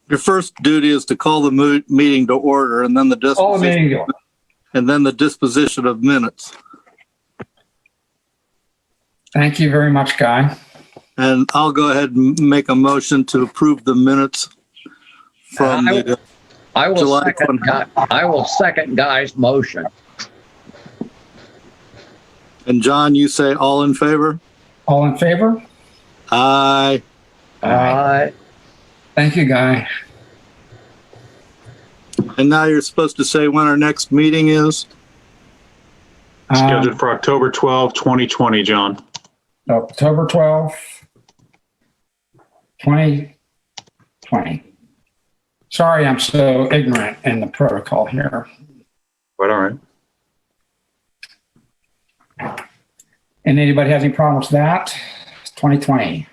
Your first duty is to call the meeting to order, and then the disposition of minutes. Thank you very much, Guy. And I'll go ahead and make a motion to approve the minutes from I will second Guy's motion. And John, you say all in favor? All in favor? Aye. Aye. Thank you, Guy. And now you're supposed to say when our next meeting is? Scheduled for October 12, 2020, John. October 12th, 2020. Sorry, I'm so ignorant in the protocol here. Quite all right. And anybody has any problems with that? It's 2020,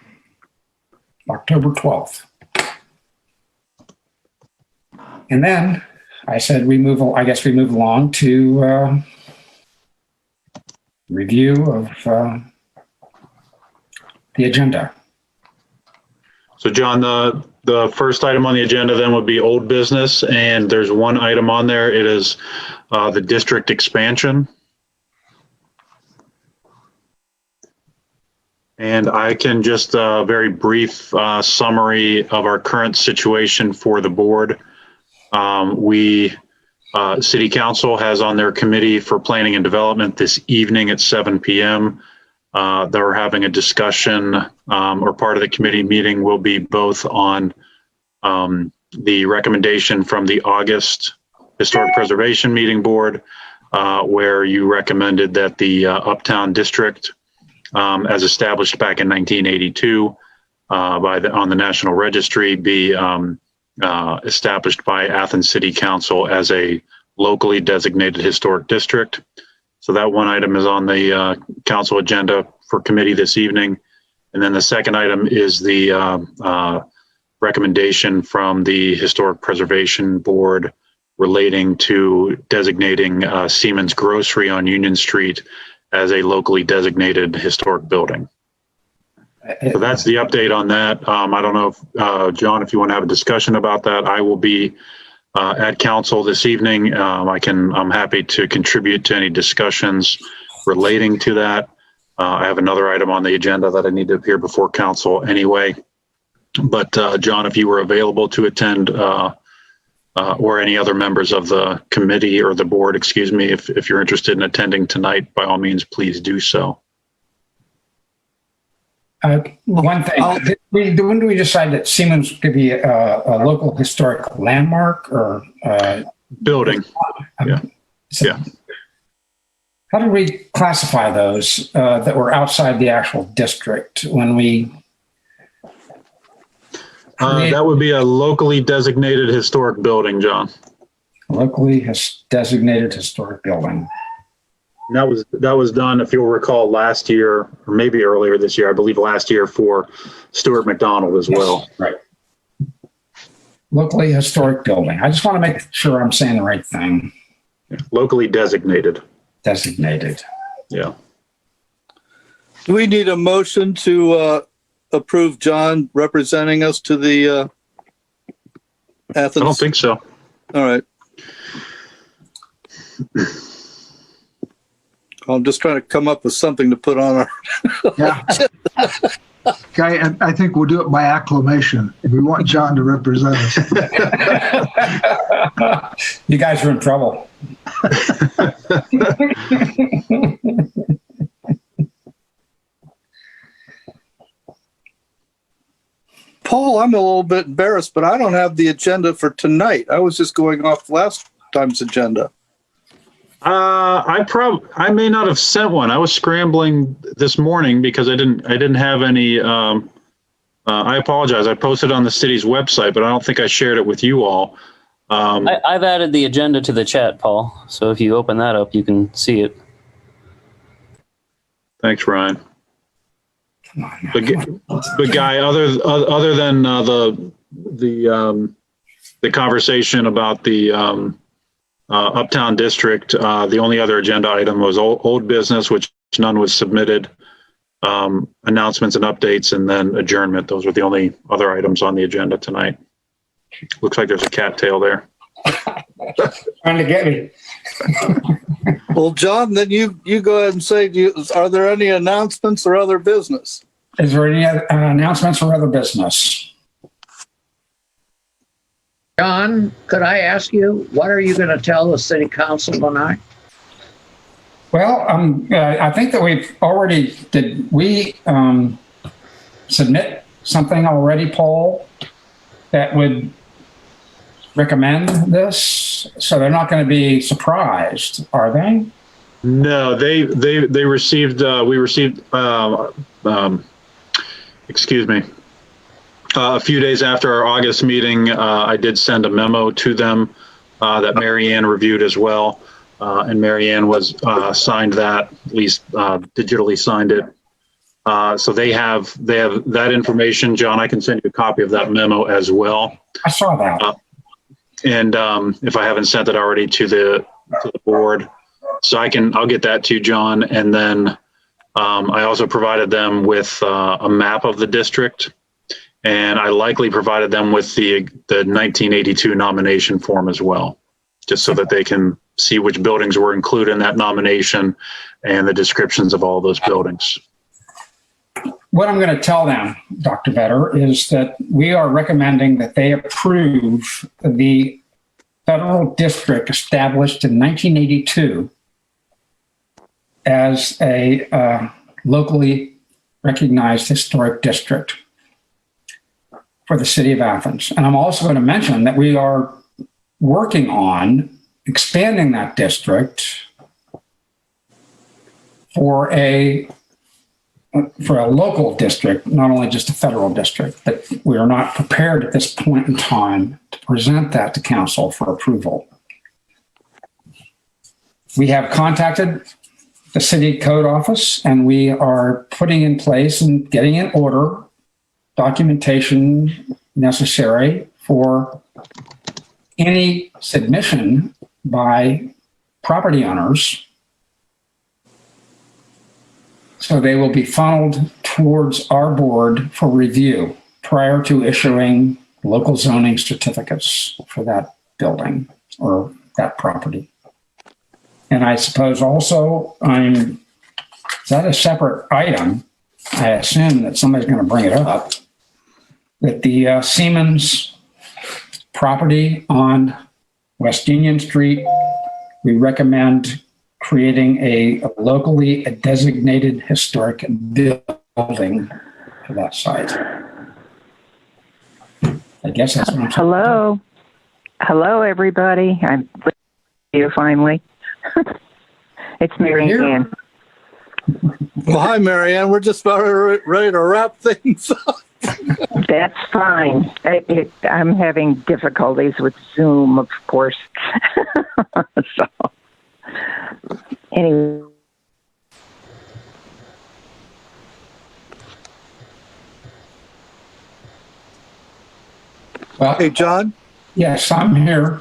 October 12th. And then I said I guess we move along to review of the agenda. So John, the first item on the agenda then would be old business, and there's one item on there. It is the district expansion. And I can just a very brief summary of our current situation for the board. City Council has on their committee for planning and development this evening at 7 p.m. They're having a discussion, or part of the committee meeting will be both on the recommendation from the August Historic Preservation Meeting Board, where you recommended that the Uptown District, as established back in 1982 on the National Registry, be established by Athens City Council as a locally designated historic district. So that one item is on the council agenda for committee this evening. And then the second item is the recommendation from the Historic Preservation Board relating to designating Siemens Grocery on Union Street as a locally designated historic building. So that's the update on that. I don't know if, John, if you want to have a discussion about that. I will be at council this evening. I'm happy to contribute to any discussions relating to that. I have another item on the agenda that I need to appear before council anyway. But John, if you were available to attend, or any other members of the committee or the board, excuse me, if you're interested in attending tonight, by all means, please do so. One thing, when do we decide that Siemens could be a local historic landmark or building? Yeah. Yeah. How do we classify those that were outside the actual district when we? That would be a locally designated historic building, John. Locally designated historic building. And that was done, if you'll recall, last year, or maybe earlier this year, I believe last year, for Stuart McDonald as well. Right. Locally historic building. I just want to make sure I'm saying the right thing. Yeah. Locally designated. Designated. Yeah. Do we need a motion to approve John representing us to the Athens? I don't think so. All right. I'm just trying to come up with something to put on our. Yeah. Guy, I think we'll do it by acclamation. We want John to represent us. You guys are in trouble. I I'm a little bit embarrassed, but I don't have the agenda for tonight. I was just going off last time's agenda. I may not have sent one. I was scrambling this morning because I didn't have any. I apologize. I posted on the city's website, but I don't think I shared it with you all. I've added the agenda to the chat, Paul. So if you open that up, you can see it. Thanks, Ryan. But Guy, other than the conversation about the Uptown District, the only other agenda item was old business, which none was submitted. Announcements and updates, and then adjournment. Those were the only other items on the agenda tonight. Looks like there's a cattail there. Trying to get me. Well, John, then you go ahead and say, are there any announcements or other business? Is there any announcements or other business? John, could I ask you, what are you going to tell the city council tonight? Well, I think that did we submit something already, Paul, that would recommend this? So they're not going to be surprised, are they? No, they received, we received, excuse me, a few days after our August meeting, I did send a memo to them that Mary Ann reviewed as well. And Mary Ann was signed that, at least digitally signed it. So they have that information. John, I can send you a copy of that memo as well. I saw that. And if I haven't sent it already to the board, so I'll get that to you, John. And then I also provided them with a map of the district, and I likely provided them with the 1982 nomination form as well, just so that they can see which buildings were included in that nomination and the descriptions of all those buildings. What I'm going to tell them, Dr. Vetter, is that we are recommending that they approve the federal district established in 1982 as a locally recognized historic district for the city of Athens. And I'm also going to mention that we are working on expanding that district for a local district, not only just a federal district, but we are not prepared at this point in time to present that to council for approval. We have contacted the city code office, and we are putting in place and getting in order documentation necessary for any submission by property owners. So they will be funneled towards our board for review prior to issuing local zoning certificates for that building or that property. And I suppose also, is that a separate item? I assume that somebody's going to bring it up, that the Siemens property on West Union Street, we recommend creating a locally designated historic building for that site. I guess that's what I'm saying. Hello. Hello, everybody. I'm here finally. It's Mary Ann. Well, hi, Mary Ann. We're just about ready to wrap things up. That's fine. I'm having difficulties with Zoom, of course. So, anyway. Well, Hey, John. yes, I'm here.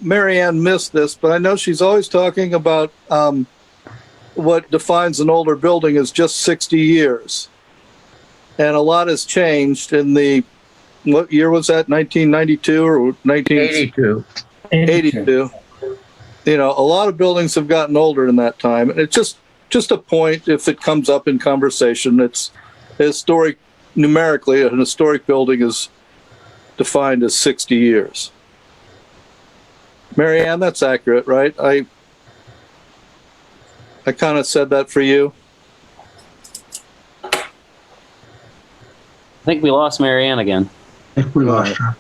Mary Ann missed this, but I know she's always talking about what defines an older building as just 60 years. And a lot has changed in what year was that? 1992 or 82. 1982? You know, a lot of buildings have gotten older in that time. And it's just a point, if it comes up in conversation, it's historic, numerically, an historic building is defined as 60 years. Mary Ann, that's accurate, right? I kind of said that for you. I think we lost Mary Ann again. I think we lost her.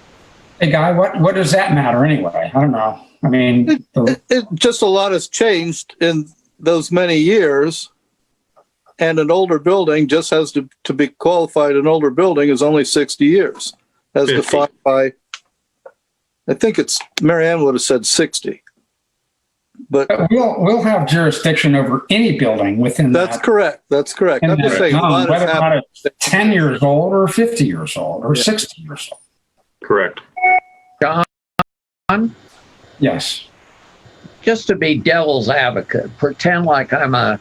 Hey, Guy, what does that matter anyway? I don't know. I mean, It just a lot has changed in those many years, and an older building just has to be qualified. An older building is only 60 years, as 50. defined by. I think it's Mary Ann would have said 60, but we'll have jurisdiction over any building within that's that. correct. That's correct. I'm just saying, a lot whether has or not happened. it's 10 years old or 50 years old or 60 years old. Correct. John, Yes. just to be devil's advocate, pretend like I'm a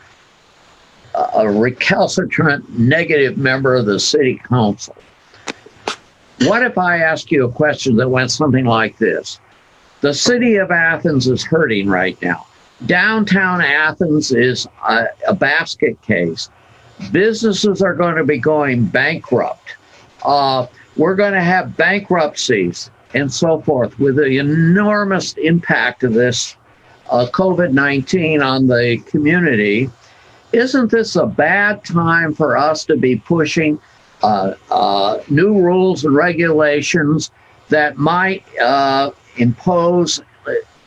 recalcitrant negative member of the city council. What if I ask you a question that went something like this? The city of Athens is hurting right now. Downtown Athens is a basket case. Businesses are going to be going bankrupt. We're going to have bankruptcies and so forth with the enormous impact of this COVID-19 on the community. Isn't this a bad time for us to be pushing new rules and regulations that might impose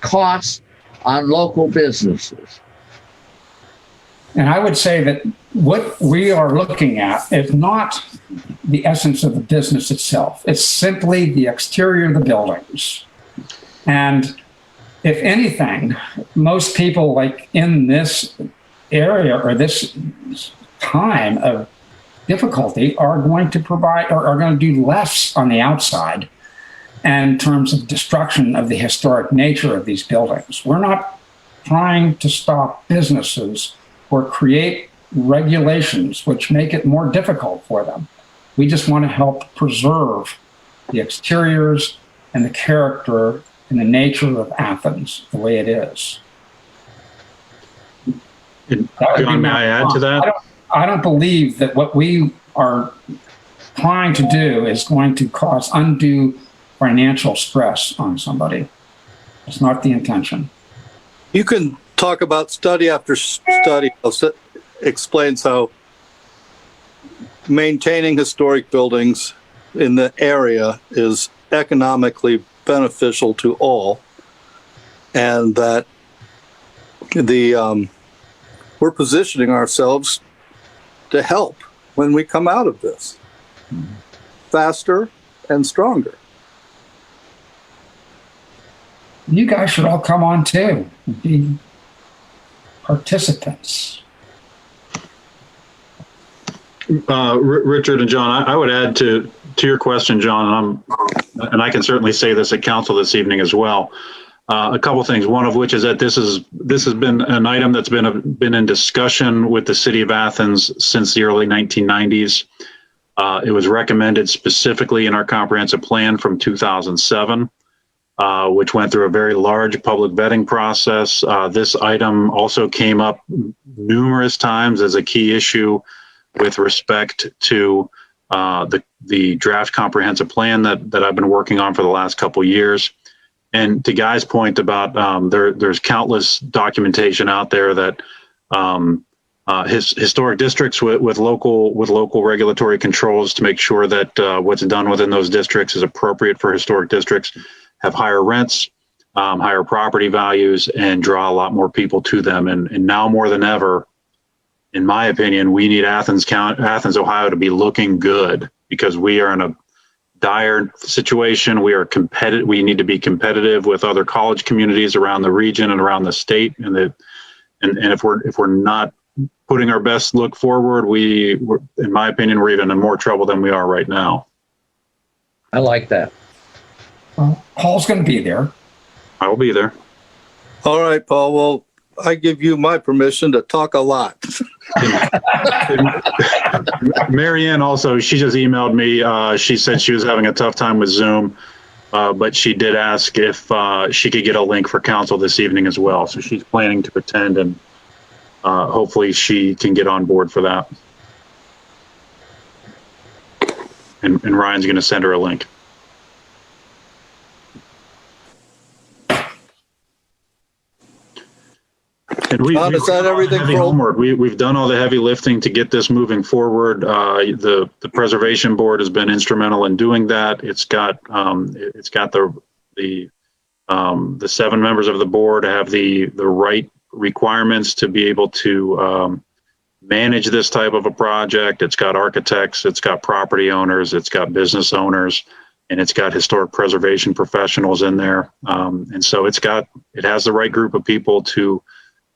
costs on local businesses? And I would say that what we are looking at is not the essence of the business itself. It's simply the exterior of the buildings. And if anything, most people like in this area or this time of difficulty are going to provide or are going to do less on the outside in terms of destruction of the historic nature of these buildings. We're not trying to stop businesses or create regulations which make it more difficult for them. We just want to help preserve the exteriors and the character and the nature of Athens the way it is. And John, may I add to that? I don't believe that what we are trying to do is going to cause undue financial stress on somebody. It's not the intention. You can talk about study after study explains how maintaining historic buildings in the area is economically beneficial to all, and that we're positioning ourselves to help when we come out of this faster and stronger. You guys should all come on too, be participants. Richard and John, I would add to your question, John, and I can certainly say this at council this evening as well. A couple of things. One of which is that this has been an item that's been in discussion with the city of Athens since the early 1990s. It was recommended specifically in our comprehensive plan from 2007, which went through a very large public vetting process. This item also came up numerous times as a key issue with respect to the draft comprehensive plan that I've been working on for the last couple of years. And to Guy's point about there's countless documentation out there that historic districts with local regulatory controls to make sure that what's done within those districts is appropriate for historic districts have higher rents, higher property values, and draw a lot more people to them. And now more than ever, in my opinion, we need Athens, Ohio to be looking good because we are in a dire situation. We are competitive. We need to be competitive with other college communities around the region and around the state. And if we're not putting our best look forward, we're, in my opinion, we're even in more trouble than we are right now. I like that. Well, Paul's going to be there. I will be there. All right, Paul. Well, I give you my permission to talk a lot. Marianne also, she just emailed me. She said she was having a tough time with Zoom, but she did ask if she could get a link for council this evening as well. So she's planning to attend, and hopefully she can get on board for that. And Ryan's going to send her a link. And is that everything for homework? We've done all the heavy lifting to get this moving forward. The preservation board has been instrumental in doing that. It's got the 7 members of the board have the right requirements to be able to manage this type of a project. It's got architects, it's got property owners, it's got business owners, and it's got historic preservation professionals in there. And so it has the right group of people to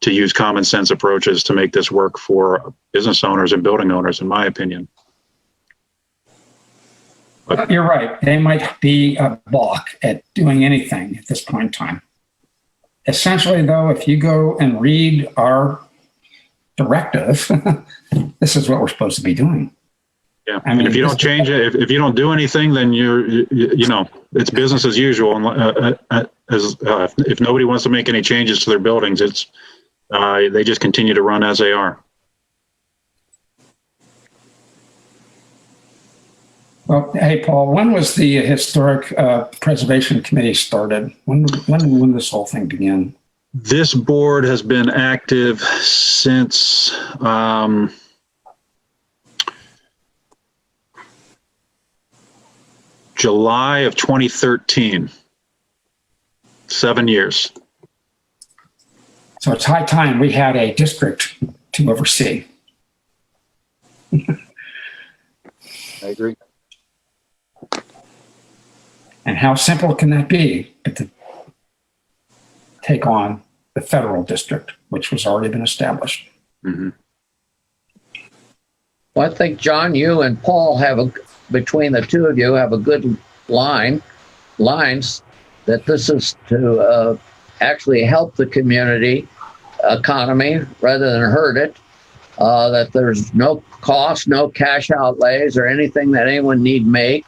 use common sense approaches to make this work for business owners and building owners, in my opinion. But you're right. They might be a balk at doing anything at this point in time. Essentially, though, if you go and read our directive, this is what we're supposed to be doing. Yeah, I and mean, if you don't change it, if you don't do anything, then it's business as usual. If nobody wants to make any changes to their buildings, they just continue to run as they are. Well, hey, Paul, when was the Historic Preservation Committee started? When did this whole thing begin? This board has been active since July of 2013. 7 years. So it's high time we had a district to oversee. I agree. And how simple can that be? But to take on the federal district, which was already been established. Mm-hmm. Well, I think, John, you and Paul between the two of you, have a good lines that this is to actually help the community economy rather than hurt it. That there's no cost, no cash outlays or anything that anyone need make.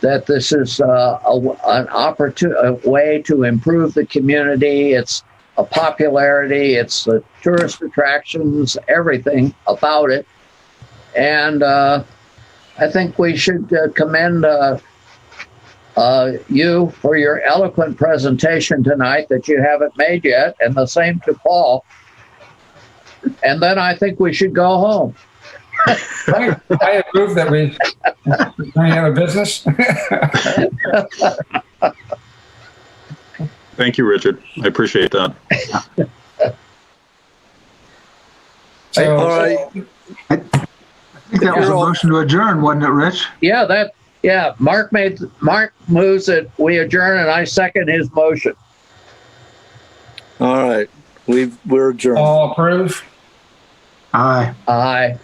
That this is a way to improve the community. It's a popularity. It's the tourist attractions, everything about it. And I think we should commend you for your eloquent presentation tonight that you haven't made yet, and the same to Paul. And then I think we should go home. I approve that we any other business. Thank you, Richard. I appreciate that. So, All right. I think that was a motion to adjourn, wasn't it, Rich? Yeah, Mark moves that we adjourn, and I second his motion. All right. We're adjourned. all approve? Aye. Aye.